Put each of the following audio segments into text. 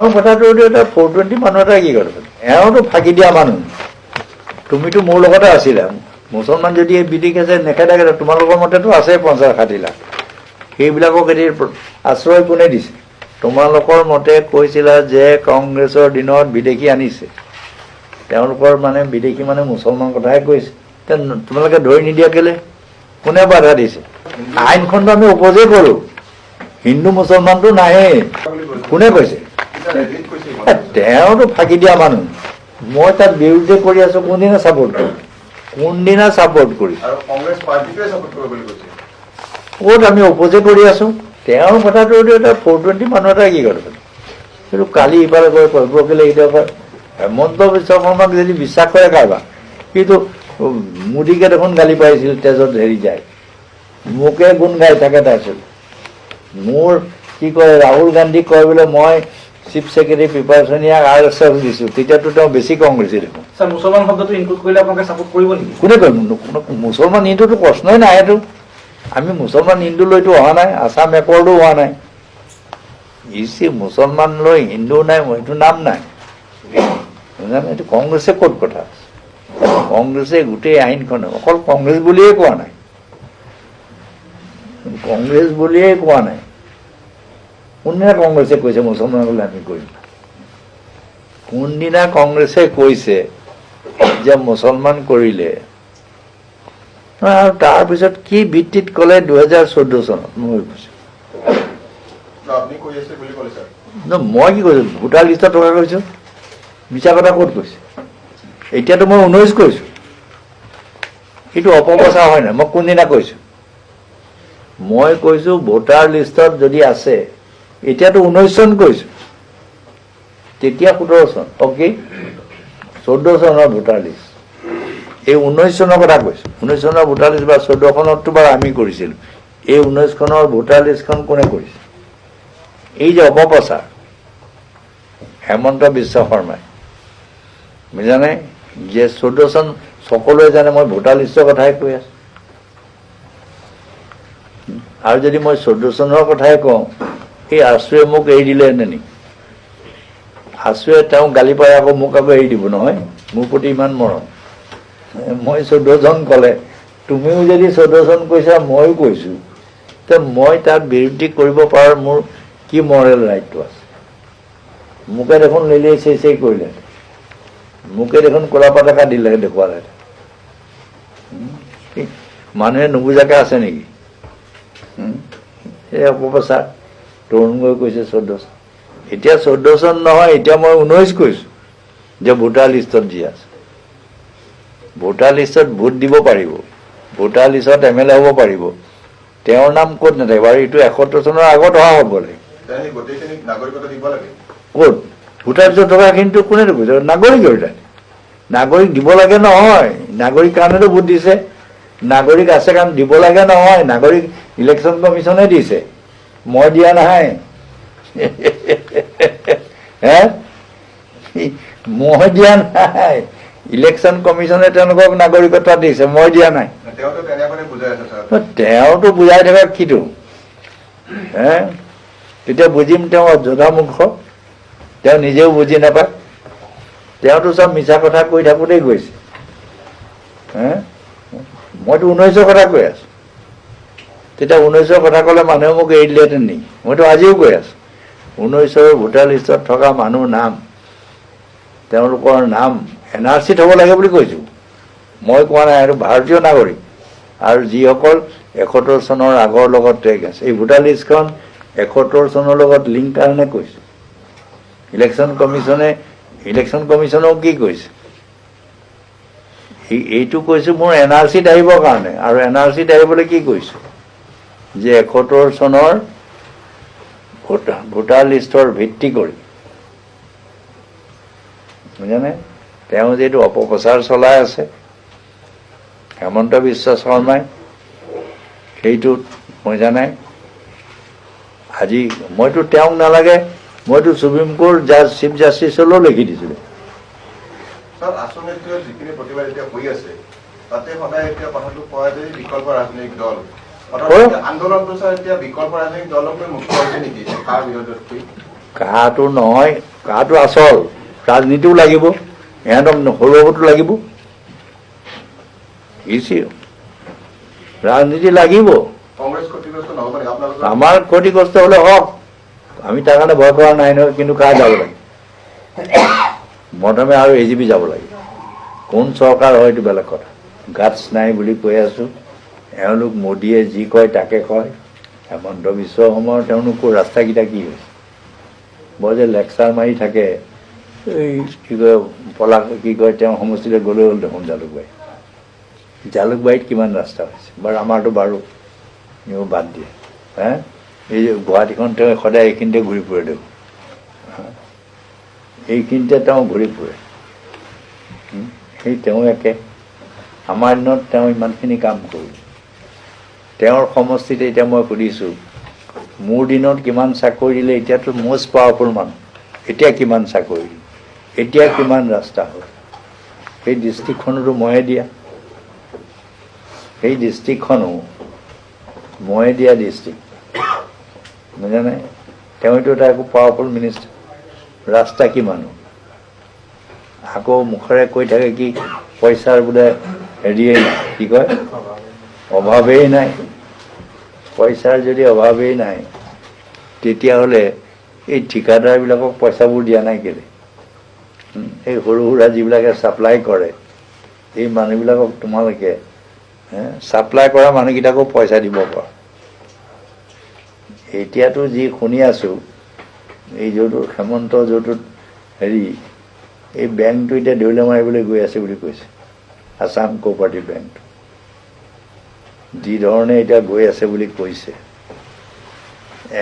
কথাটো এটা 420 মানুহ এটা কি কৰে এওঁতো ফাঁকি দিয়া মানুহ তুমিতো মোৰ লগতে আছিলা মুছলমান যদি বিধি আছে নেখেদাকে তোমালোকৰ মতেতো আছে 50-60 লাখ সেইবিলাকক এটি আশ্ৰয় কোনে দিছে তোমালোকৰ মতে কৈছিলা যে কংগ্ৰেছৰ দিনত বিদেশী আনিছে তেওঁলোকৰ মানে বিদেশী মানে মুছলমান কথাহে কৈছে তোমালোকে ধৰি নিদিয়া কেলে কোনে বাধা দিছে আইনখনটো আমি উপজে কৰোঁ হিন্দু মুছলমানটো নাহে কোনে কৈছে তেওঁতো ফাঁকি দিয়া মানুহ মই তাত বিৰুদ্ধে কৰি আছো কোনদিনা ছাপোৰ্ট কৰি ক'ত আমি অপজে কৰি আছো তেওঁৰ কথাটো এটা 420 মানুহ এটা কি কৰে কিন্তু কালি ইফালে গৈ কৰিব কেলে এতিয়া হেমন্ত বিশ্ব শৰ্মাক যদি বিশ্বাস কৰে কাৰোবাৰ কিন্তু মোদীকে দেখোন গালি পাৰিছিল তেজত হেৰি যায় মোকে গুণ গাই থাকে তাৰপিছত মোৰ কি কয় ৰাহুল গান্ধীক কয় বোলে মই চিফ সেক্ৰেটাৰী প্ৰিপাৰেশ্যন ইয়াক RSF দিছোঁ তেতিয়াতো তেওঁ বেছি কংগ্ৰেছী দেখোন মুছলমান শব্দটো ইনক্লুড কৰিলে আপোনালোকে ছাপোৰ্ট কৰিব নেকি কোনে কয় মুছলমান হিন্দুটো প্ৰশ্নই নাই এইটো আমি মুছলমান হিন্দু লৈতো অহা নাই আছাম একৰ্ডো হোৱা নাই মুছলমান লৈ হিন্দু নাই এইটো নাম নাই এইটো কংগ্ৰেছে ক'ত কথা কংগ্ৰেছে গোটেই আইনখন অকল কংগ্ৰেছ বুলিয়ে কোৱা নাই কোনদিনা কংগ্ৰেছে কৈছে মুছলমানলৈ আমি কৰিম কোনদিনা কংগ্ৰেছে কৈছে যে মুছলমান কৰিলে আৰু তাৰপিছত কি ভিত্তিত ক'লে 2014 চনত মই কৈছো মই কি কৈছো ভোটাৰ লিষ্টত থকা কৈছো মিছা কথা ক'ত কৈছে এতিয়াতো মই 19 কৈছো এইটো অপপ্ৰচাৰ হয় নাই মই কোনদিনা কৈছো মই কৈছো ভোটাৰ লিষ্টত যদি আছে এতিয়াতো 19 চন কৈছো তেতিয়া 17 চন অকে 14 চনৰ ভোটাৰ লিষ্ট এই 19 চনৰ কথা কৈছো 19 চনৰ ভোটাৰ লিষ্ট বা 14 খনততো বাৰু আমি কৰিছিলো এই 19 খনৰ ভোটাৰ লিষ্টখন কোনে কৰিছে এই যে অপপ্ৰচাৰ হেমন্ত বিশ্ব শৰ্মাই বুজানে যে 14 চন সকলোৱে জানে মই ভোটাৰ লিষ্টৰ কথাই কৈ আছো আৰু যদি মই 14 চনৰ কথাই কওঁ এই আশ্ৰয়ে মোক এৰি দিলে নেকি আশ্ৰয়ে তেওঁ গালি পাই আকৌ মোক আকৌ এৰি দিব নহয় মোৰ প্ৰতি ইমান মৰম মই 14 জন ক'লে তুমিও যদি 14 জন কৈছা ময়ো কৈছো তে মই তাত বিৰোধী কৰিব পাৰাৰ মোৰ কি মৰেল ৰাইটটো আছে মোকে দেখোন লিলে চেই কৰিলে মোকে দেখোন ক'লা পতাকা দিলে দেখুৱালে মানুহে নুবুজাকে আছে নেকি এই অপপ্ৰচাৰ তৰুণ গগৈ কৈছে 14 চন এতিয়া 14 চন নহয় এতিয়া মই 19 কৈছো যে ভোটাৰ লিষ্টত যি আছে ভোটাৰ লিষ্টত ভোট দিব পাৰিব ভোটাৰ লিষ্টত MLA হ'ব পাৰিব তেওঁৰ নাম ক'ত নাথাকিব আৰু এইটো 71 চনৰ আগত অহা হ'ব লাগে ক'ত ভোটাৰ লিষ্টত থকাখিনিতো কোনে কৈছে নাগৰিক নাগৰিক দিব লাগে নহয় নাগৰিক কাৰণেতো ভোট দিছে নাগৰিক আছে কাৰণ দিব লাগে নহয় নাগৰিক ইলেকশ্যন কমিশ্যনে দিছে মই দিয়া নাই মই দিয়া নাই ইলেকশ্যন কমিশ্যনে তেওঁলোকক নাগৰিকত্ব দিছে মই দিয়া নাই তেওঁতো বুজাই থকা কিটো তেতিয়া বুজিম তেওঁ অযোধামূৰ্খ তেওঁ নিজেও বুজি নাপায় তেওঁতো চব মিছা কথা কৈ থাকোঁতেই গৈছে মইতো 19 কথা কৈ আছো তেতিয়া 19 কথা ক'লে মানুহে মোক এৰি দিলেহেঁতেন নেকি মইতো আজিও কৈ আছো 19 ভোটাৰ লিষ্টত থকা মানুহ নাম তেওঁলোকৰ নাম NRCত হ'ব লাগে বুলি কৈছো মই কোৱা নাই আৰু ভাৰতীয় নাগৰিক আৰু যিসকল 71 চনৰ আগৰ লগত ট্ৰেক আছে এই ভোটাৰ লিষ্টখন 71 চনৰ লগত লিংক কাৰণে কৈছো ইলেকশ্যন কমিশ্যনেও কি কৈছে এইটো কৈছো মোৰ NRCত আহিবৰ কাৰণে আৰু NRCত আহিবলৈ কি কৈছো যে 71 চনৰ ভোটাৰ লিষ্টৰ ভিত্তি কৰি বুজানে তেওঁ যিটো অপপ্ৰচাৰ চলাই আছে হেমন্ত বিশ্ব শৰ্মাই সেইটোত মই জানাই আজি মইতো তেওঁক নালাগে মইতো সুপ্ৰিম কোৰ্ট চিফ জাষ্টিছলৈও লিখি দিছিলোঁ কাহটো নহয়, কাহটো আচল, ৰাজনীতিও লাগিব, ইহঁতক সৰু সৰুটো লাগিব, ৰাজনীতি লাগিব। কংগ্ৰেছ ক্ষতিগ্ৰস্ত নহ'ব নেকি আপোনালোকৰ? আমাৰ ক্ষতিগ্ৰস্ত হলে হওক, আমি তাৰ কাৰণে ভয় কৰা নাই নহয়, কিন্তু কাৰ যাব লাগে প্ৰথমে আৰু AGP যাব লাগে। কোন চৰকাৰ হয় এইটো বেলেগ কথা, গাটছ নাই বুলি কৈ আছো। এওঁলোক মোদীয়ে যি কয় তাকে কয়। হেমন্ত বিশ্ব শৰ্মাৰ তেওঁলোকৰ ৰাস্তাকেইটা কি হৈছে, বৰ যে লেকচাৰ মাৰি থাকে। এই কি কয় কি কয় তেওঁ সমষ্টিলৈ গ'লে হ'ল দেখোন জালুকবাৰীত কিমান ৰাস্তা হৈছে বাৰু, আমাৰতো বাৰু এইবোৰ বাদ দিয়ে। এই যে গুৱাহাটীখন তেওঁ সদায় এইখিনিতে ঘূৰি ফুৰে দেখোন, এইখিনিতে তেওঁ ঘূৰি ফুৰে। সেই তেওঁ একে, আমাৰ দিনত তেওঁ ইমানখিনি কাম কৰিলে। তেওঁৰ সমষ্টিতে এতিয়া মই সুধিছোঁ, মোৰ দিনত কিমান চাকৰি দিলে, এতিয়াতো মষ্ট পাৱাৰফুল মানুহ, এতিয়া কিমান চাকৰি দিলে, এতিয়া কিমান ৰাস্তা হ'ল। সেই ডিষ্ট্ৰিক্টখনতো ময়ে দিয়া, সেই ডিষ্ট্ৰিক্টখনো ময়ে দিয়া ডিষ্ট্ৰিক্ট, বুজানে? তেওঁতো এটা একো পাৱাৰফুল মিনিষ্টাৰ, ৰাস্তা কিমান হ'ল। আকৌ মুখেৰে কৈ থাকে কি পইচাৰ বোলে হেৰিয়েই নাই, কি কয় অভাৱেই নাই। পইচাৰ যদি অভাৱেই নাই, তেতিয়াহ'লে এই ঠিকাদাৰবিলাকক পইচাবোৰ দিয়া নাই কেলে? এই সৰু সুৰা যিবিলাকে ছাপ্লাই কৰে, এই মানুহবিলাকক তোমালোকে ছাপ্লাই কৰা মানুহকেইটাকো পইচা দিব পাৰা। এতিয়াতো যি শুনি আছোঁ, এই য'টো হেমন্ত য'টো হেৰি, এই বেংকটো এতিয়া দৈলে মাৰিবলৈ গৈ আছে বুলি কৈছে, আছাম কোঅপাৰেটিভ বেংকটো যি ধৰণে এতিয়া গৈ আছে বুলি কৈছে।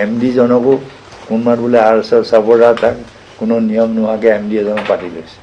MD জনকো কোনোবাত বোলে RSF চাবৰ তাক কোনো নিয়ম নোহোৱাকৈ MD এজনক পাতি লৈছে।